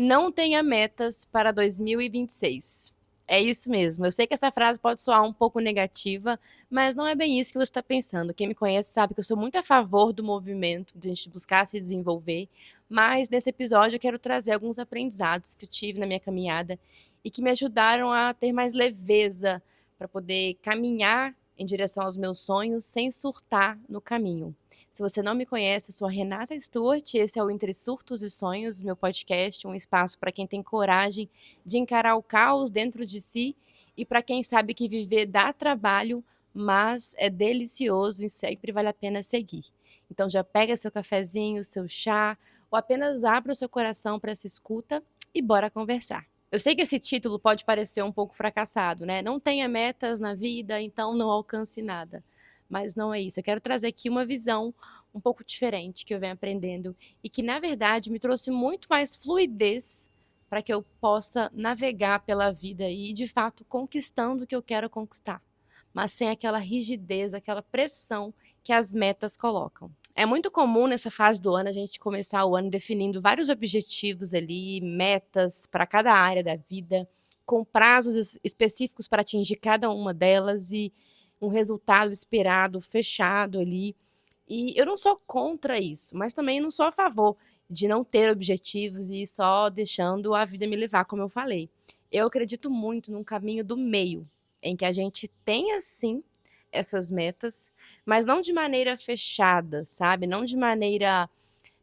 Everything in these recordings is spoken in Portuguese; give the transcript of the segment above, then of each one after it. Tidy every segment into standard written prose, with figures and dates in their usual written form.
Não tenha metas para 2026. É isso mesmo. Eu sei que essa frase pode soar um pouco negativa, mas não é bem isso que você está pensando. Quem me conhece sabe que eu sou muito a favor do movimento, de a gente buscar se desenvolver. Mas nesse episódio eu quero trazer alguns aprendizados que eu tive na minha caminhada e que me ajudaram a ter mais leveza para poder caminhar em direção aos meus sonhos sem surtar no caminho. Se você não me conhece, eu sou a Renata Stuart, esse é o Entre Surtos e Sonhos, meu podcast, um espaço para quem tem coragem de encarar o caos dentro de si e para quem sabe que viver dá trabalho, mas é delicioso e sempre vale a pena seguir. Então já pega seu cafezinho, seu chá, ou apenas abra o seu coração para essa escuta e bora conversar. Eu sei que esse título pode parecer um pouco fracassado, né? Não tenha metas na vida, então não alcance nada. Mas não é isso. Eu quero trazer aqui uma visão um pouco diferente que eu venho aprendendo e que, na verdade, me trouxe muito mais fluidez para que eu possa navegar pela vida e, de fato, conquistando o que eu quero conquistar, mas sem aquela rigidez, aquela pressão que as metas colocam. É muito comum nessa fase do ano a gente começar o ano definindo vários objetivos ali, metas para cada área da vida, com prazos específicos para atingir cada uma delas e um resultado esperado, fechado ali. E eu não sou contra isso, mas também não sou a favor de não ter objetivos e ir só deixando a vida me levar, como eu falei. Eu acredito muito num caminho do meio, em que a gente tenha sim essas metas, mas não de maneira fechada, sabe? Não de maneira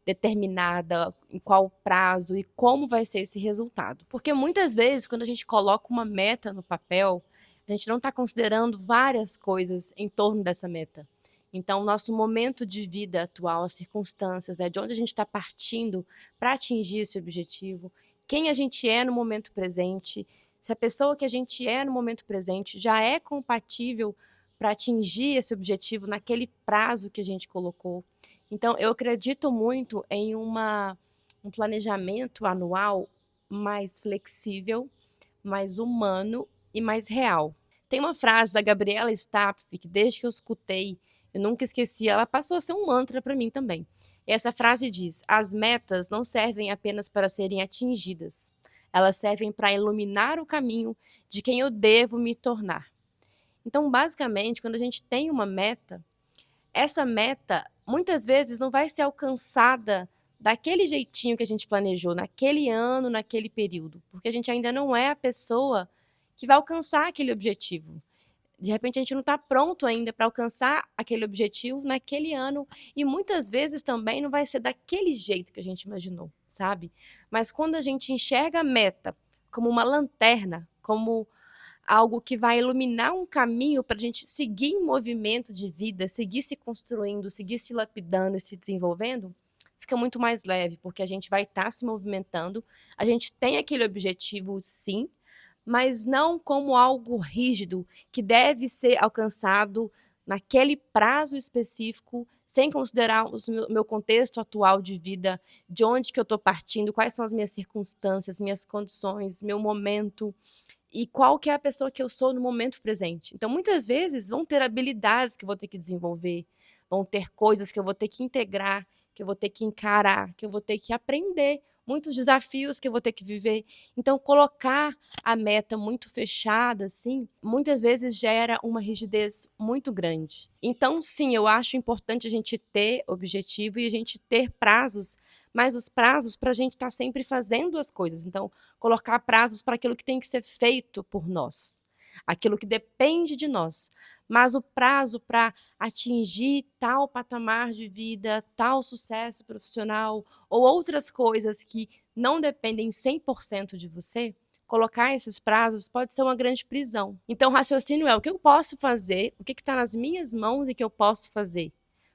determinada, em qual prazo e como vai ser esse resultado. Porque muitas vezes, quando a gente coloca uma meta no papel, a gente não está considerando várias coisas em torno dessa meta. Então, o nosso momento de vida atual, as circunstâncias, né, de onde a gente está partindo para atingir esse objetivo, quem a gente é no momento presente, se a pessoa que a gente é no momento presente já é compatível para atingir esse objetivo naquele prazo que a gente colocou. Então, eu acredito muito em um planejamento anual mais flexível, mais humano e mais real. Tem uma frase da Gabriela Stapf, que desde que eu escutei, eu nunca esqueci, ela passou a ser um mantra para mim também. Essa frase diz: as metas não servem apenas para serem atingidas, elas servem para iluminar o caminho de quem eu devo me tornar. Então, basicamente, quando a gente tem uma meta, essa meta muitas vezes não vai ser alcançada daquele jeitinho que a gente planejou, naquele ano, naquele período, porque a gente ainda não é a pessoa que vai alcançar aquele objetivo. De repente, a gente não está pronto ainda para alcançar aquele objetivo naquele ano, e muitas vezes também não vai ser daquele jeito que a gente imaginou, sabe? Mas quando a gente enxerga a meta como uma lanterna, como algo que vai iluminar um caminho para a gente seguir em movimento de vida, seguir se construindo, seguir se lapidando e se desenvolvendo, fica muito mais leve, porque a gente vai estar se movimentando, a gente tem aquele objetivo, sim, mas não como algo rígido que deve ser alcançado naquele prazo específico, sem considerar o meu contexto atual de vida, de onde que eu estou partindo, quais são as minhas circunstâncias, minhas condições, meu momento e qual que é a pessoa que eu sou no momento presente. Então, muitas vezes, vão ter habilidades que eu vou ter que desenvolver, vão ter coisas que eu vou ter que integrar, que eu vou ter que encarar, que eu vou ter que aprender, muitos desafios que eu vou ter que viver. Então, colocar a meta muito fechada, assim, muitas vezes gera uma rigidez muito grande. Então, sim, eu acho importante a gente ter objetivo e a gente ter prazos, mas os prazos para a gente estar sempre fazendo as coisas. Então, colocar prazos para aquilo que tem que ser feito por nós, aquilo que depende de nós. Mas o prazo para atingir tal patamar de vida, tal sucesso profissional ou outras coisas que não dependem 100% de você, colocar esses prazos pode ser uma grande prisão. Então, o raciocínio é o que eu posso fazer, o que está nas minhas mãos e que eu posso fazer.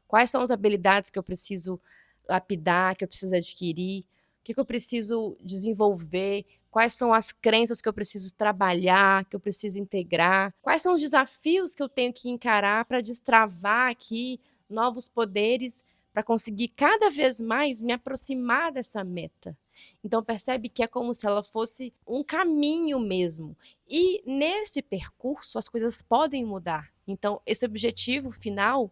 Quais são as habilidades que eu preciso lapidar, que eu preciso adquirir, o que eu preciso desenvolver, quais são as crenças que eu preciso trabalhar, que eu preciso integrar, quais são os desafios que eu tenho que encarar para destravar aqui novos poderes para conseguir cada vez mais me aproximar dessa meta. Então percebe que é como se ela fosse um caminho mesmo. E nesse percurso as coisas podem mudar. Então esse objetivo final,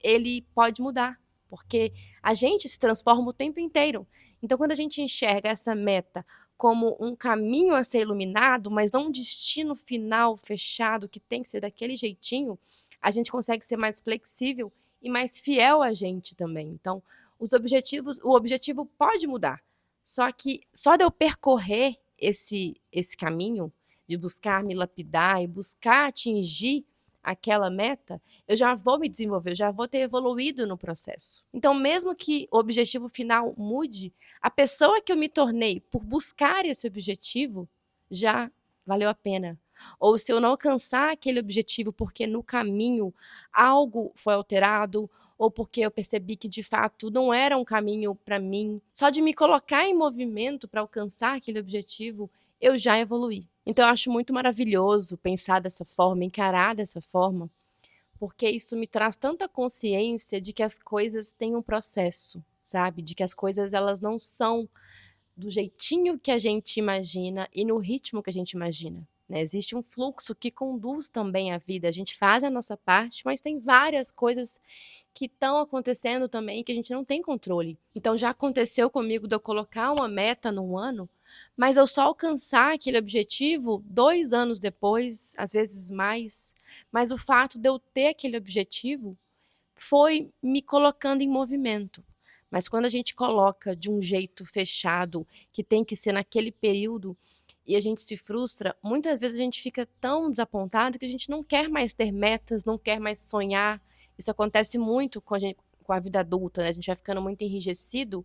ele pode mudar, porque a gente se transforma o tempo inteiro. Então, quando a gente enxerga essa meta como um caminho a ser iluminado, mas não um destino final fechado que tem que ser daquele jeitinho, a gente consegue ser mais flexível e mais fiel a gente também. Então, o objetivo pode mudar. Só que só de eu percorrer esse caminho de buscar me lapidar e buscar atingir aquela meta, eu já vou me desenvolver, eu já vou ter evoluído no processo. Então, mesmo que o objetivo final mude, a pessoa que eu me tornei por buscar esse objetivo já valeu a pena. Ou se eu não alcançar aquele objetivo porque no caminho algo foi alterado, ou porque eu percebi que de fato não era um caminho para mim, só de me colocar em movimento para alcançar aquele objetivo, eu já evoluí. Então eu acho muito maravilhoso pensar dessa forma, encarar dessa forma, porque isso me traz tanta consciência de que as coisas têm um processo, sabe? De que as coisas elas não são do jeitinho que a gente imagina e no ritmo que a gente imagina. Né? Existe um fluxo que conduz também a vida. A gente faz a nossa parte, mas tem várias coisas que estão acontecendo também que a gente não tem controle. Então já aconteceu comigo de eu colocar uma meta num ano, mas eu só alcançar aquele objetivo 2 anos depois, às vezes mais. Mas o fato de eu ter aquele objetivo foi me colocando em movimento. Mas quando a gente coloca de um jeito fechado, que tem que ser naquele período, e a gente se frustra, muitas vezes a gente fica tão desapontado que a gente não quer mais ter metas, não quer mais sonhar. Isso acontece muito com a vida adulta, né? A gente vai ficando muito enrijecido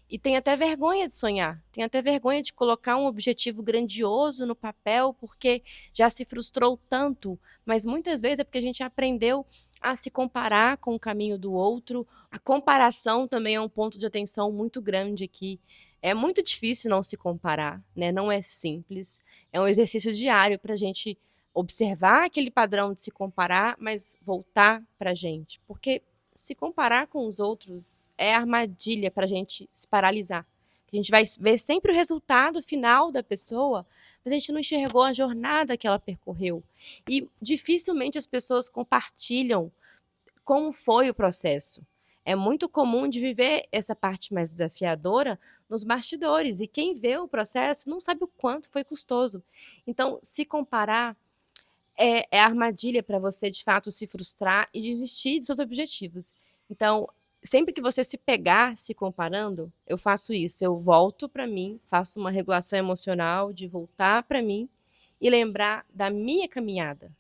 e tem até vergonha de sonhar, tem até vergonha de colocar um objetivo grandioso no papel, porque já se frustrou tanto, mas muitas vezes é porque a gente aprendeu a se comparar com o caminho do outro. A comparação também é um ponto de atenção muito grande aqui. É muito difícil não se comparar, né? Não é simples. É um exercício diário para a gente observar aquele padrão de se comparar, mas voltar para a gente. Porque se comparar com os outros é armadilha para a gente se paralisar. A gente vai ver sempre o resultado final da pessoa, mas a gente não enxergou a jornada que ela percorreu. E dificilmente as pessoas compartilham como foi o processo. É muito comum de viver essa parte mais desafiadora nos bastidores, e quem vê o processo não sabe o quanto foi custoso. Então, se comparar é armadilha para você, de fato, se frustrar e desistir dos seus objetivos. Então, sempre que você se pegar se comparando, eu faço isso. Eu volto para mim, faço uma regulação emocional de voltar para mim e lembrar da minha caminhada.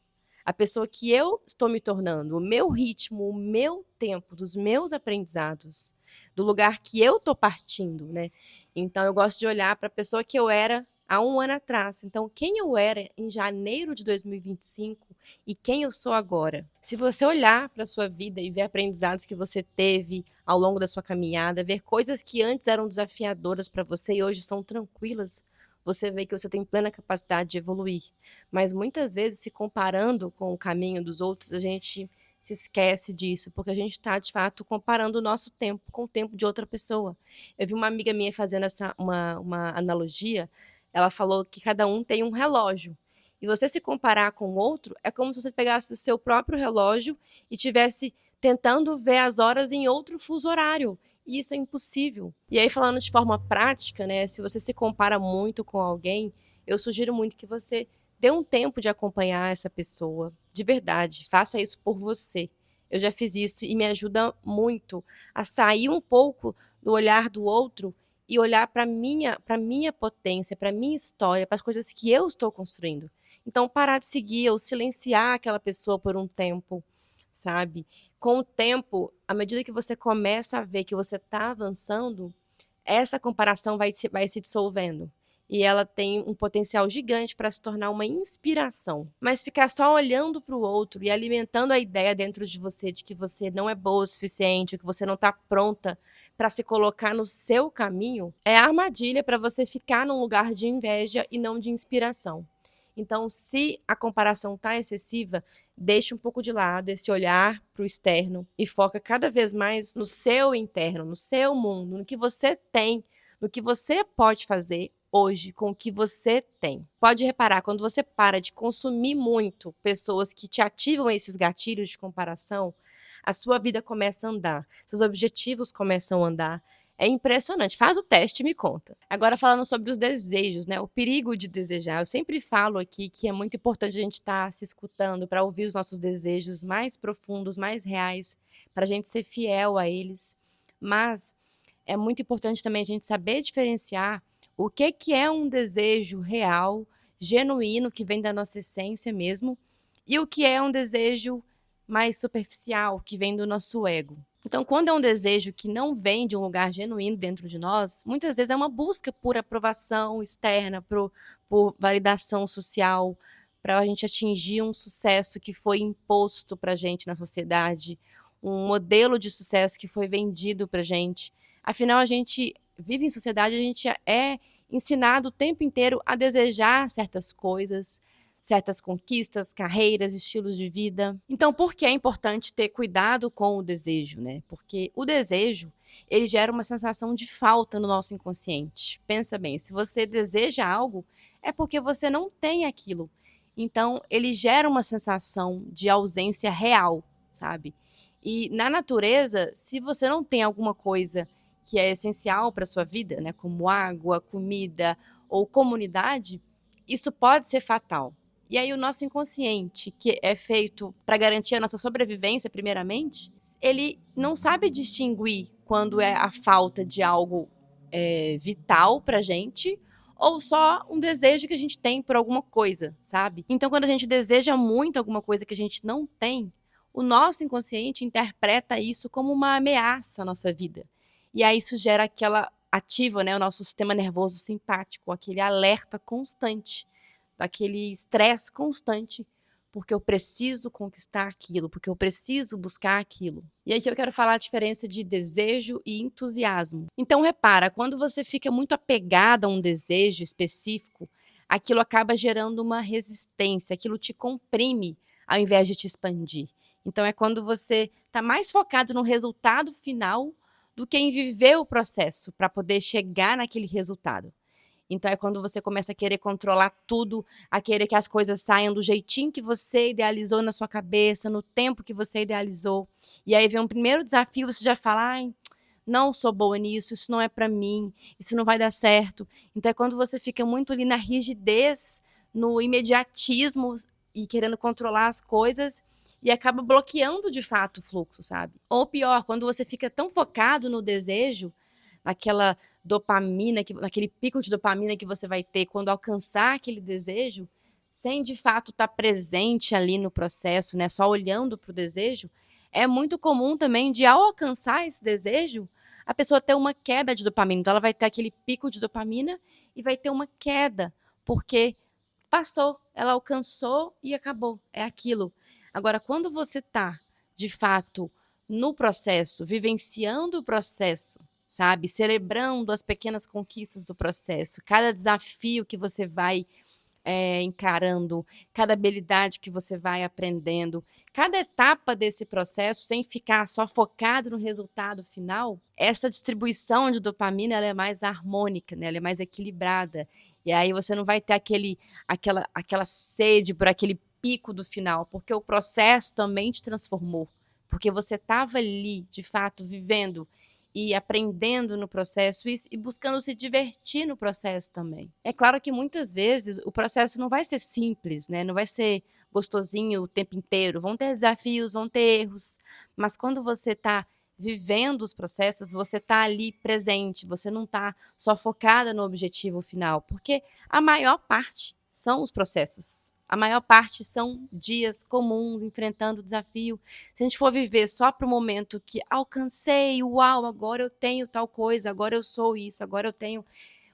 A pessoa que eu estou me tornando, o meu ritmo, o meu tempo, dos meus aprendizados, do lugar que eu estou partindo, né? Então, eu gosto de olhar para a pessoa que eu era há um ano atrás. Então, quem eu era em janeiro de 2025 e quem eu sou agora. Se você olhar para a sua vida e ver aprendizados que você teve ao longo da sua caminhada, ver coisas que antes eram desafiadoras para você e hoje são tranquilas, você vê que você tem plena capacidade de evoluir. Mas muitas vezes, se comparando com o caminho dos outros, a gente se esquece disso, porque a gente está, de fato, comparando o nosso tempo com o tempo de outra pessoa. Eu vi uma amiga minha fazendo uma analogia. Ela falou que cada um tem um relógio. E você se comparar com o outro é como se você pegasse o seu próprio relógio e tivesse tentando ver as horas em outro fuso horário. E isso é impossível. E aí, falando de forma prática, né, se você se compara muito com alguém, eu sugiro muito que você dê um tempo de acompanhar essa pessoa. De verdade, faça isso por você. Eu já fiz isso e me ajuda muito a sair um pouco do olhar do outro e olhar para minha potência, para minha história, para as coisas que eu estou construindo. Então, parar de seguir ou silenciar aquela pessoa por um tempo, sabe? Com o tempo, à medida que você começa a ver que você está avançando, essa comparação vai se dissolvendo. E ela tem um potencial gigante para se tornar uma inspiração. Mas ficar só olhando para o outro e alimentando a ideia dentro de você de que você não é boa o suficiente, que você não está pronta para se colocar no seu caminho, é armadilha para você ficar num lugar de inveja e não de inspiração. Então, se a comparação está excessiva, deixe um pouco de lado esse olhar para o externo e foca cada vez mais no seu interno, no seu mundo, no que você tem, no que você pode fazer hoje com o que você tem. Pode reparar, quando você para de consumir muito pessoas que te ativam esses gatilhos de comparação, a sua vida começa a andar, seus objetivos começam a andar. É impressionante. Faz o teste e me conta. Agora falando sobre os desejos, né? O perigo de desejar. Eu sempre falo aqui que é muito importante a gente estar se escutando para ouvir os nossos desejos mais profundos, mais reais, para a gente ser fiel a eles. Mas é muito importante também a gente saber diferenciar o que é um desejo real, genuíno, que vem da nossa essência mesmo, e o que é um desejo mais superficial, que vem do nosso ego. Então, quando é um desejo que não vem de um lugar genuíno dentro de nós, muitas vezes é uma busca por aprovação externa, por validação social, para a gente atingir um sucesso que foi imposto para a gente na sociedade, um modelo de sucesso que foi vendido para a gente. Afinal, a gente vive em sociedade, a gente é ensinado o tempo inteiro a desejar certas coisas, certas conquistas, carreiras, estilos de vida. Então, por que é importante ter cuidado com o desejo, né? Porque o desejo, ele gera uma sensação de falta no nosso inconsciente. Pensa bem, se você deseja algo, é porque você não tem aquilo. Então, ele gera uma sensação de ausência real, sabe? E na natureza, se você não tem alguma coisa que é essencial para a sua vida, né, como água, comida ou comunidade, isso pode ser fatal. E aí o nosso inconsciente, que é feito para garantir a nossa sobrevivência primeiramente, ele não sabe distinguir quando é a falta de algo vital para gente ou só um desejo que a gente tem por alguma coisa, sabe? Então, quando a gente deseja muito alguma coisa que a gente não tem, o nosso inconsciente interpreta isso como uma ameaça à nossa vida. E aí isso gera ativa, né, o nosso sistema nervoso simpático, aquele alerta constante, aquele estresse constante, porque eu preciso conquistar aquilo, porque eu preciso buscar aquilo. E aqui eu quero falar a diferença de desejo e entusiasmo. Então repara, quando você fica muito apegado a um desejo específico, aquilo acaba gerando uma resistência, aquilo te comprime ao invés de te expandir. Então é quando você está mais focado no resultado final do que em viver o processo para poder chegar naquele resultado. Então é quando você começa a querer controlar tudo, a querer que as coisas saiam do jeitinho que você idealizou na sua cabeça, no tempo que você idealizou. E aí vem um primeiro desafio, você já fala, ai, não sou boa nisso, isso não é para mim, isso não vai dar certo. Então é quando você fica muito ali na rigidez, no imediatismo e querendo controlar as coisas e acaba bloqueando de fato o fluxo, sabe? Ou pior, quando você fica tão focado no desejo, naquela dopamina, naquele pico de dopamina que você vai ter quando alcançar aquele desejo, sem de fato estar presente ali no processo, né, só olhando para o desejo, é muito comum também de ao alcançar esse desejo, a pessoa ter uma queda de dopamina. Então ela vai ter aquele pico de dopamina e vai ter uma queda, porque passou, ela alcançou e acabou, é aquilo. Agora, quando você está, de fato, no processo, vivenciando o processo, sabe? Celebrando as pequenas conquistas do processo, cada desafio que você vai encarando, cada habilidade que você vai aprendendo, cada etapa desse processo, sem ficar só focado no resultado final, essa distribuição de dopamina ela é mais harmônica, né? Ela é mais equilibrada. E aí você não vai ter aquela sede por aquele pico do final, porque o processo também te transformou, porque você estava ali, de fato, vivendo e aprendendo no processo e buscando se divertir no processo também. É claro que muitas vezes o processo não vai ser simples, né? Não vai ser gostosinho o tempo inteiro. Vão ter desafios, vão ter erros, mas quando você está vivendo os processos, você está ali presente, você não está só focada no objetivo final, porque a maior parte são os processos. A maior parte são dias comuns, enfrentando o desafio. Se a gente for viver só para o momento que alcancei, uau, agora eu tenho tal coisa, agora eu sou isso, agora eu tenho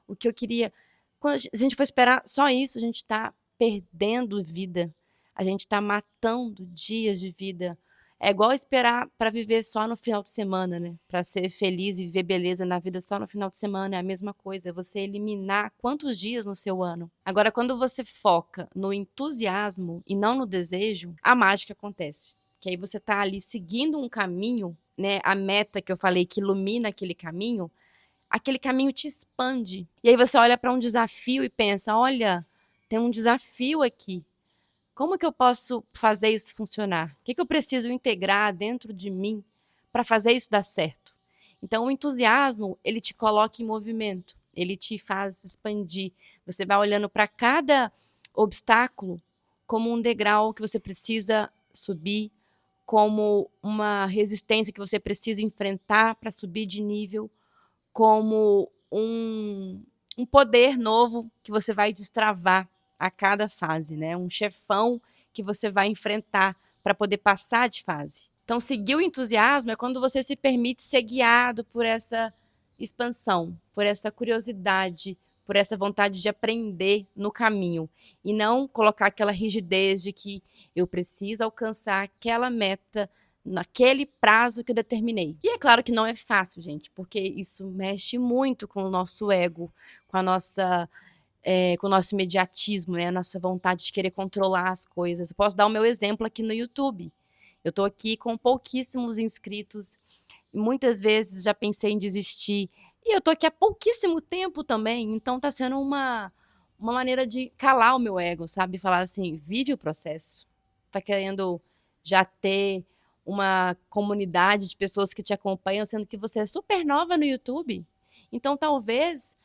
o que eu queria. Quando a gente for esperar só isso, a gente está perdendo vida. A gente está matando dias de vida. É igual esperar para viver só no final de semana, né? Para ser feliz e viver beleza na vida só no final de semana. É a mesma coisa. É você eliminar quantos dias no seu ano. Agora, quando você foca no entusiasmo e não no desejo, a mágica acontece. Que aí você está ali seguindo um caminho, né? A meta que eu falei que ilumina aquele caminho te expande. E aí você olha para um desafio e pensa, olha, tem um desafio aqui. Como que eu posso fazer isso funcionar? O que eu preciso integrar dentro de mim para fazer isso dar certo? Então, o entusiasmo, ele te coloca em movimento, ele te faz expandir. Você vai olhando para cada obstáculo como um degrau que você precisa subir, como uma resistência que você precisa enfrentar para subir de nível, como um poder novo que você vai destravar a cada fase, né? Um chefão que você vai enfrentar para poder passar de fase. Então, seguir o entusiasmo é quando você se permite ser guiado por essa expansão, por essa curiosidade, por essa vontade de aprender no caminho e não colocar aquela rigidez de que eu preciso alcançar aquela meta naquele prazo que eu determinei. E é claro que não é fácil, gente, porque isso mexe muito com o nosso ego, com a nossa com o nosso imediatismo, né? A nossa vontade de querer controlar as coisas. Eu posso dar o meu exemplo aqui no YouTube. Eu estou aqui com pouquíssimos inscritos, e muitas vezes já pensei em desistir. E eu estou aqui há pouquíssimo tempo também, então está sendo uma maneira de calar o meu ego, sabe? Falar assim, vive o processo. Está querendo já ter uma comunidade de pessoas que te acompanham, sendo que você é super nova no YouTube. Então, talvez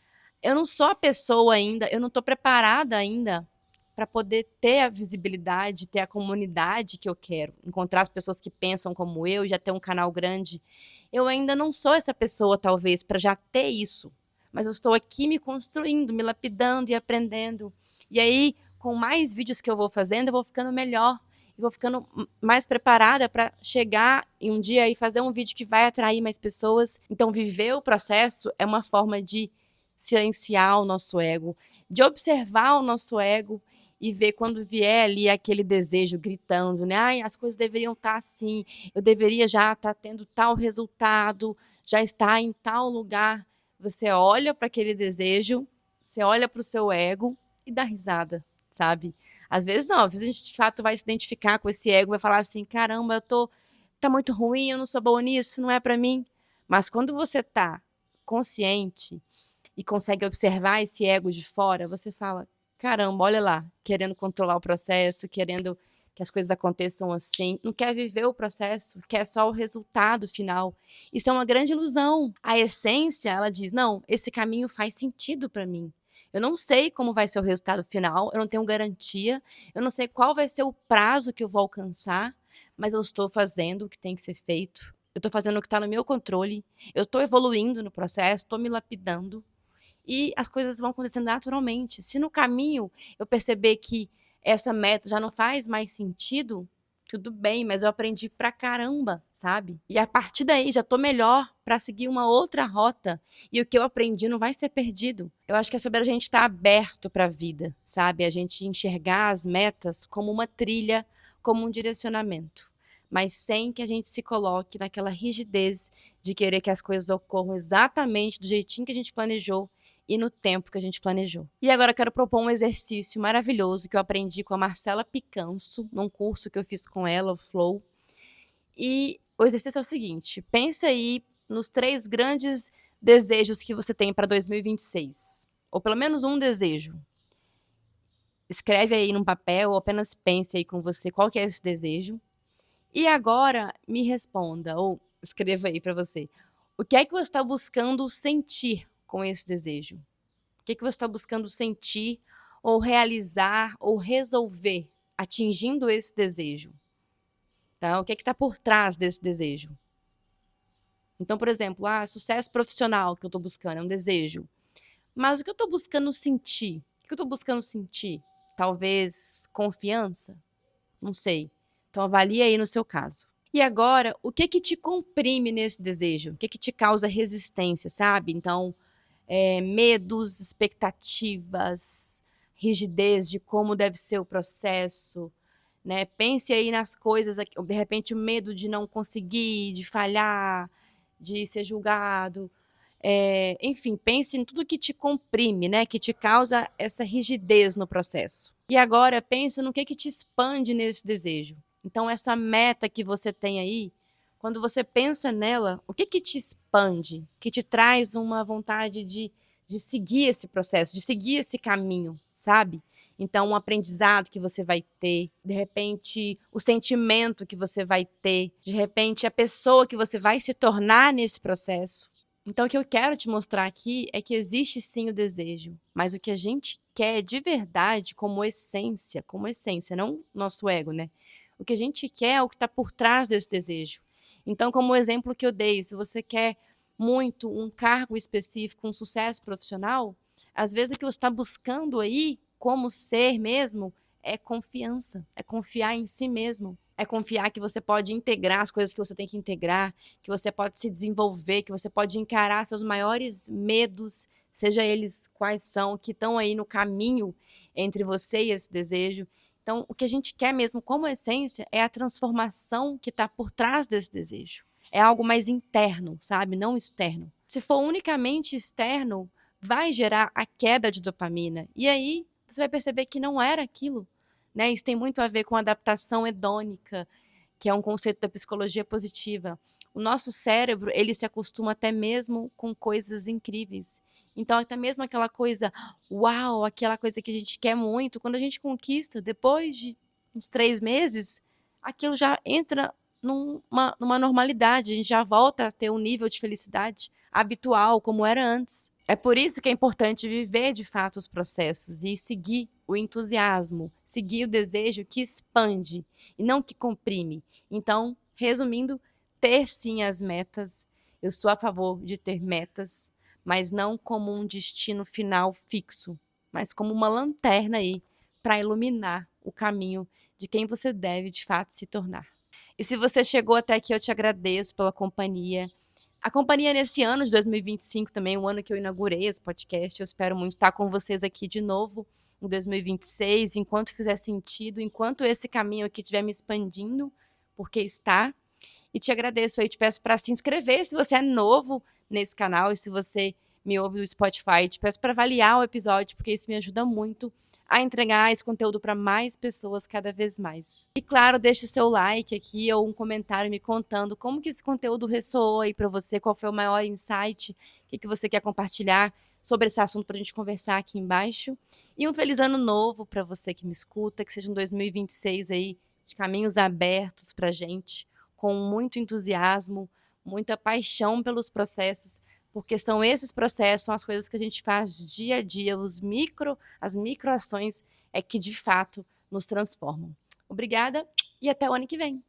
eu não sou a pessoa ainda, eu não estou preparada ainda para poder ter a visibilidade, ter a comunidade que eu quero, encontrar as pessoas que pensam como eu, já ter um canal grande. Eu ainda não sou essa pessoa, talvez, para já ter isso, mas eu estou aqui me construindo, me lapidando e aprendendo. E aí, com mais vídeos que eu vou fazendo, eu vou ficando melhor, e vou ficando mais preparada para chegar em um dia e fazer um vídeo que vai atrair mais pessoas. Então, viver o processo é uma forma de silenciar o nosso ego, de observar o nosso ego e ver quando vier ali aquele desejo gritando, né? Ai, as coisas deveriam estar assim, eu deveria já estar tendo tal resultado, já estar em tal lugar. Você olha para aquele desejo, você olha para o seu ego e dá risada, sabe? Às vezes não, às vezes a gente de fato vai se identificar com esse ego, vai falar assim, caramba, tá muito ruim, eu não sou boa nisso, não é para mim. Mas quando você tá consciente e consegue observar esse ego de fora, você fala, caramba, olha lá, querendo controlar o processo, querendo que as coisas aconteçam assim, não quer viver o processo, quer só o resultado final. Isso é uma grande ilusão. A essência, ela diz, não, esse caminho faz sentido para mim. Eu não sei como vai ser o resultado final, eu não tenho garantia, eu não sei qual vai ser o prazo que eu vou alcançar, mas eu estou fazendo o que tem que ser feito. Eu estou fazendo o que está no meu controle, eu estou evoluindo no processo, estou me lapidando e as coisas vão acontecendo naturalmente. Se no caminho eu perceber que essa meta já não faz mais sentido, tudo bem, mas eu aprendi pra caramba, sabe? E a partir daí já tô melhor para seguir uma outra rota e o que eu aprendi não vai ser perdido. Eu acho que é sobre a gente estar aberto para a vida, sabe? A gente enxergar as metas como uma trilha, como um direcionamento, mas sem que a gente se coloque naquela rigidez de querer que as coisas ocorram exatamente do jeitinho que a gente planejou e no tempo que a gente planejou. E agora eu quero propor um exercício maravilhoso que eu aprendi com a Marcela Picanso, num curso que eu fiz com ela, o Flow. E o exercício é o seguinte: pensa aí nos 3 grandes desejos que você tem para 2026, ou pelo menos um desejo. Escreve aí num papel ou apenas pense aí com você qual que é esse desejo. E agora me responda, ou escreva aí para você, o que é que você está buscando sentir com esse desejo? O que é que você está buscando sentir, ou realizar, ou resolver, atingindo esse desejo? Tá? O que é que está por trás desse desejo? Então, por exemplo, sucesso profissional que eu estou buscando, é um desejo. Mas o que eu estou buscando sentir? O que eu estou buscando sentir? Talvez confiança? Não sei. Então, avalie aí no seu caso. E agora, o que te comprime nesse desejo? O que te causa resistência, sabe? Então, medos, expectativas, rigidez de como deve ser o processo, né? Pense aí nas coisas, de repente o medo de não conseguir, de falhar, de ser julgado. Enfim, pense em tudo que te comprime, né? Que te causa essa rigidez no processo. E agora pense no que te expande nesse desejo. Então, essa meta que você tem aí, quando você pensa nela, o que te expande, que te traz uma vontade de seguir esse processo, de seguir esse caminho, sabe? Então, um aprendizado que você vai ter, de repente, o sentimento que você vai ter, de repente, a pessoa que você vai se tornar nesse processo. Então, o que eu quero te mostrar aqui é que existe sim o desejo, mas o que a gente quer de verdade, como essência, não nosso ego, né? O que a gente quer é o que está por trás desse desejo. Então, como o exemplo que eu dei, se você quer muito um cargo específico, um sucesso profissional, às vezes o que você está buscando aí, como ser mesmo, é confiança, é confiar em si mesmo, é confiar que você pode integrar as coisas que você tem que integrar, que você pode se desenvolver, que você pode encarar seus maiores medos, seja eles quais são, que estão aí no caminho entre você e esse desejo. Então, o que a gente quer mesmo como essência é a transformação que está por trás desse desejo. É algo mais interno, sabe? Não externo. Se for unicamente externo, vai gerar a queda de dopamina. E aí você vai perceber que não era aquilo. Né? Isso tem muito a ver com adaptação hedônica, que é um conceito da psicologia positiva. O nosso cérebro, ele se acostuma até mesmo com coisas incríveis. Então, até mesmo aquela coisa, uau, aquela coisa que a gente quer muito, quando a gente conquista, depois de uns 3 meses, aquilo já entra numa normalidade, a gente já volta a ter um nível de felicidade habitual, como era antes. É por isso que é importante viver de fato os processos e seguir o entusiasmo, seguir o desejo que expande e não que comprime. Então, resumindo, ter sim as metas. Eu sou a favor de ter metas, mas não como um destino final fixo, mas como uma lanterna aí para iluminar o caminho de quem você deve de fato se tornar. E se você chegou até aqui, eu te agradeço pela companhia. A companhia nesse ano de 2025 também, o ano que eu inaugurei esse podcast. Eu espero muito estar com vocês aqui de novo em 2026, enquanto fizer sentido, enquanto esse caminho aqui estiver me expandindo, porque está. E te agradeço aí, te peço para se inscrever se você é novo nesse canal e se você me ouve no Spotify, te peço para avaliar o episódio, porque isso me ajuda muito a entregar esse conteúdo para mais pessoas cada vez mais. E claro, deixe o seu like aqui ou um comentário me contando como que esse conteúdo ressoou aí para você, qual foi o maior insight, o que você quer compartilhar sobre esse assunto para a gente conversar aqui embaixo. E um feliz ano novo para você que me escuta, que seja um 2026 aí de caminhos abertos para a gente, com muito entusiasmo, muita paixão pelos processos, porque são esses processos, são as coisas que a gente faz dia a dia, as microações é que de fato nos transformam. Obrigada e até o ano que vem.